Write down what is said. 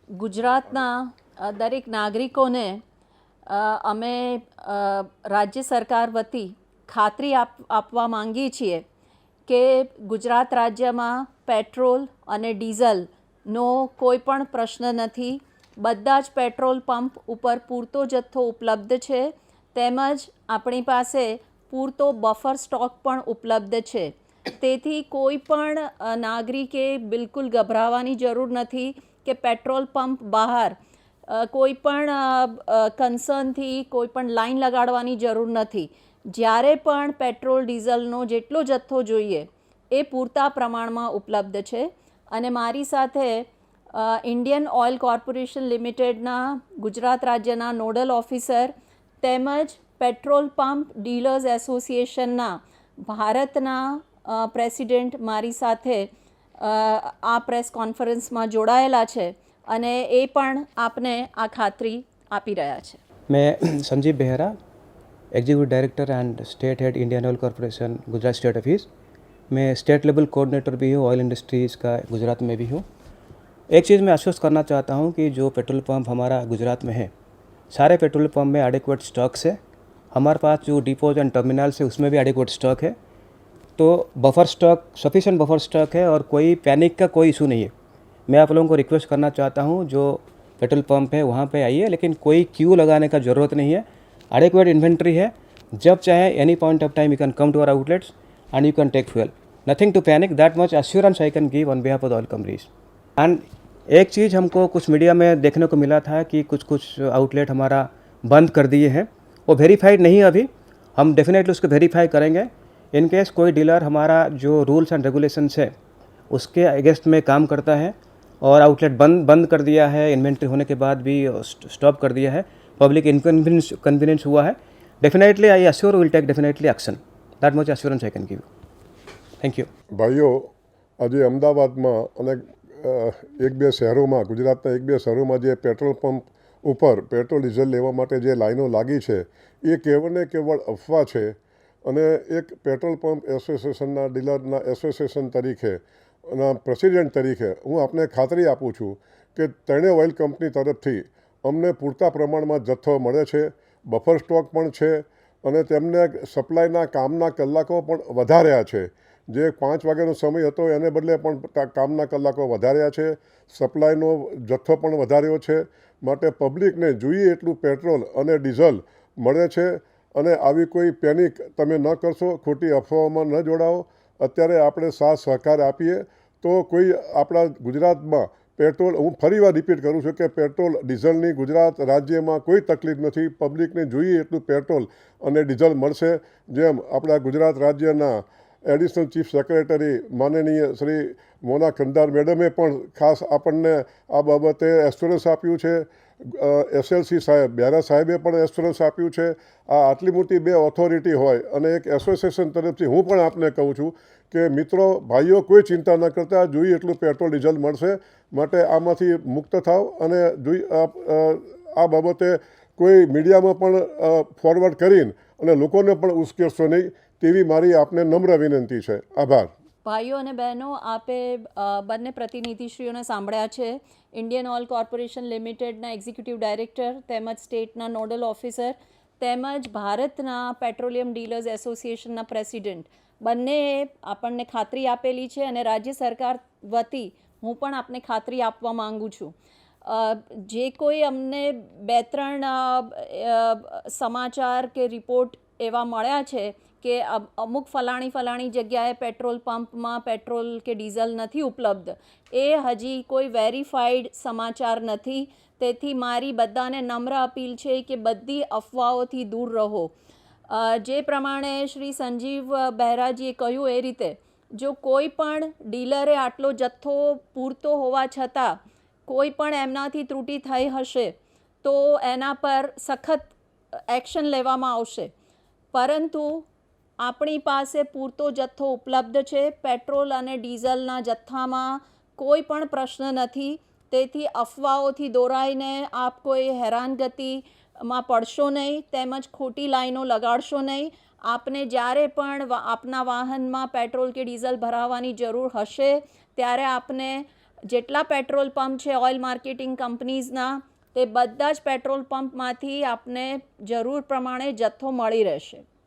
ગુજરાતના દરેક નાગરિકોને અમે રાજ્ય સરકાર વતી ખાતરી આપવા માંગીએ છીએ કે ગુજરાત રાજ્યમાં પેટ્રોલ અને ડીઝલનો કોઈ પણ પ્રશ્ન નથી. બધા જ પેટ્રોલ પંપ ઉપર પૂરતો જથ્થો ઉપલબ્ધ છે, તેમજ આપણી પાસે પૂરતો બફર સ્ટોક પણ ઉપલબ્ધ છે. તેથી કોઈ પણ નાગરિકે બિલકુલ ગભરાવાની જરૂર નથી કે પેટ્રોલ પંપ બહાર કોઈ પણ કન્સર્નથી કોઈ પણ લાઈન લગાડવાની જરૂર નથી. જ્યારે પણ પેટ્રોલ ડીઝલનો જેટલો જથ્થો જોઈએ એ પૂરતા પ્રમાણમાં ઉપલબ્ધ છે. અને મારી સાથે ઇન્ડિયન ઓઇલ કોર્પોરેશન લિમિટેડના ગુજરાત રાજ્યના નોડલ ઓફિસર તેમજ પેટ્રોલ પંપ ડીલર્સ એસોસિએશનના ભારતના પ્રેસિડેન્ટ મારી સાથે આ પ્રેસ કોન્ફરન્સમાં જોડાયેલા છે અને એ પણ આપને આ ખાતરી આપી રહ્યા છે. मैं Sanjeev Behera, executive director and state head Indian oil corporation Gujarat state office. मैं स्टेट लेवल कोऑर्डिनेटर भी हूँ ऑयल इंडस्ट्रीज़ का, गुजरात में भी हूँ. एक चीज़ मैं आश्वस्त करना चाहता हूँ कि जो पेट्रोल पंप हमारा गुजरात में है, सारे पेट्रोल पंप में एडिक्वेट स्टॉक है. हमारे पास जो डिपोज एंड टर्मिनल्स है उसमें भी एडिक्वेट स्टॉक है. तो buffer stock, sufficient buffer stock है और कोई पैनिक का कोई इशू नहीं है. मैं आप लोगों को रिक्वेस्ट करना चाहता हूँ, जो पेट्रोल पंप है वहाँ पे आइए, लेकिन कोई क्यू लगाने का ज़रूरत नहीं है. एडिक्वेट इन्वेंट्री है. जब चाहे any point of time you can come to our outlets and you can take fuel. Nothing to panic, that much assurance I can give on behalf of the oil companies. And एक चीज़ हमको कुछ media में देखने को मिला था कि कुछ आउटलेट हमारा बंद कर दिए हैं. वो वेरीफाइड नहीं है अभी. हम डेफिनेटली उसको वेरीफाई करेंगे. इन केस कोई डीलर हमारा जो रूल्स एंड रेगुलेशंस है उसके अगेंस्ट में काम करता है और आउटलेट बंद कर दिया है, इन्वेंट्री होने के बाद भी स्टॉप कर दिया है, पब्लिक इनकन्वीनियंस हुआ है, definitely I assure will take definitely action. That much assurance I can give. Thank you. ભાઈઓ, આજે અમદાવાદમાં અને એક બે શહેરોમાં, ગુજરાતના એક બે શહેરોમાં જે પેટ્રોલ પંપ ઉપર પેટ્રોલ ડીઝલ લેવા માટે જે લાઈનો લાગી છે એ કેવળ ને કેવળ અફવા છે. અને એક પેટ્રોલ પંપ એસોસિએશનના ડીલરના એસોસિએશન તરીકે અને પ્રેસિડેન્ટ તરીકે હું આપને ખાતરી આપું છું કે ત્રણેય ઓઇલ કંપની તરફથી અમને પૂરતા પ્રમાણમાં જથ્થો મળે છે, બફર સ્ટોક પણ છે અને તેમને સપ્લાયના કામના કલાકો પણ વધાર્યા છે. જે 5 વાગ્યાનો સમય હતો એને બદલે પણ કામના કલાકો વધાર્યા છે, સપ્લાયનો જથ્થો પણ વધાર્યો છે. માટે પબ્લિકને જોઈએ એટલું પેટ્રોલ અને ડીઝલ મળે છે. અને આવી કોઈ પેનિક તમે ન કરશો, ખોટી અફવાઓમાં ન જોડાઓ. અત્યારે આપણે સાથ સહકાર આપીએ તો કોઈ આપણા ગુજરાતમાં પેટ્રોલ, હું ફરીવાર રિપીટ કરું છું કે પેટ્રોલ ડીઝલની ગુજરાત રાજ્યમાં કોઈ તકલીફ નથી. પબ્લિકને જોઈએ એટલું પેટ્રોલ અને ડીઝલ મળશે. જેમ આપણા ગુજરાત રાજ્યના એડિશનલ ચીફ સેક્રેટરી માનનીય શ્રી મોના ખંડાર મેડમે પણ ખાસ આપણને આ બાબતે એશ્યોરન્સ આપ્યું છે. એસએલસી સાહેબ, બેરા સાહેબે પણ એશ્યોરન્સ આપ્યું છે. આ આટલી મોટી બે ઓથોરિટી હોય અને એક એસોસિએશન તરફથી હું પણ આપને કહું છું કે મિત્રો, ભાઈઓ, કોઈ ચિંતા ન કરતા, જોઈએ એટલું પેટ્રોલ ડીઝલ મળશે. માટે આમાંથી મુક્ત થાવ અને આ બાબતે કોઈ મીડિયામાં પણ ફોરવર્ડ કરીને અને લોકોને પણ ઉશ્કેરશો નહીં, તેવી મારી આપને નમ્ર વિનંતી છે. આભાર. ભાઈઓ અને બહેનો, આપે બંને પ્રતિનિધિશ્રીઓને સાંભળ્યા છે. ઇન્ડિયન ઓઇલ કોર્પોરેશન લિમિટેડના એક્ઝિક્યુટિવ ડાયરેક્ટર તેમજ સ્ટેટના નોડલ ઓફિસર તેમજ ભારતના પેટ્રોલિયમ ડીલર્સ એસોસિએશનના પ્રેસિડેન્ટ બંનેએ આપણને ખાતરી આપેલી છે અને રાજ્ય સરકાર વતી હું પણ આપને ખાતરી આપવા માંગુ છું. જે કોઈ અમને 2-3 સમાચાર કે રિપોર્ટ એવા મળ્યા છે કે અમુક ફલાણી જગ્યાએ પેટ્રોલ પંપમાં પેટ્રોલ કે ડીઝલ નથી ઉપલબ્ધ, એ હજી કોઈ વેરીફાઈડ સમાચાર નથી. તેથી મારી બધાને નમ્ર અપીલ છે કે બધી અફવાઓથી દૂર રહો. જે પ્રમાણે શ્રી સંજીવ બહેરાજીએ કહ્યું એ રીતે, જો કોઈ પણ ડીલરે આટલો જથ્થો પૂરતો હોવા છતાં કોઈ પણ એમનાથી ત્રુટિ થઈ હશે તો એના પર સખત એક્શન લેવામાં આવશે. પરંતુ આપણી પાસે પૂરતો જથ્થો ઉપલબ્ધ છે. પેટ્રોલ અને ડીઝલના જથ્થામાં કોઈ પણ પ્રશ્ન નથી. તેથી અફવાઓથી દોરાઈને આપ કોઈ હેરાનગતિમાં પડશો નહીં તેમજ ખોટી લાઈનો લગાડશો નહીં. આપને જ્યારે પણ આપના વાહનમાં પેટ્રોલ કે ડીઝલ ભરાવવાની જરૂર હશે ત્યારે આપને જેટલા પેટ્રોલ પંપ છે ઓઇલ માર્કેટિંગ કંપનીઝના, તે બધા જ પેટ્રોલ પંપમાંથી આપને જરૂર પ્રમાણે જથ્થો મળી રહેશે.